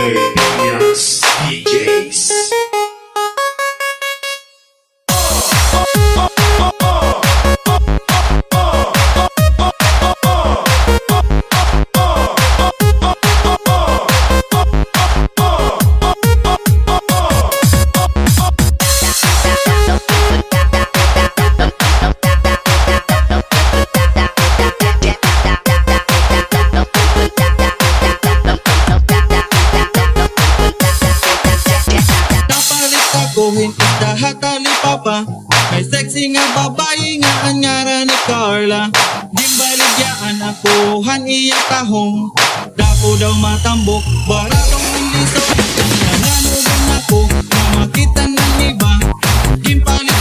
Levias DJs. Papa, may sexy nga babae nga ang ngara ni Carla. Gimbaligyan ako han iya tahong, dako daw matambok, baratong ang liso. Nanganugan ako na makita ng iba, gimpalig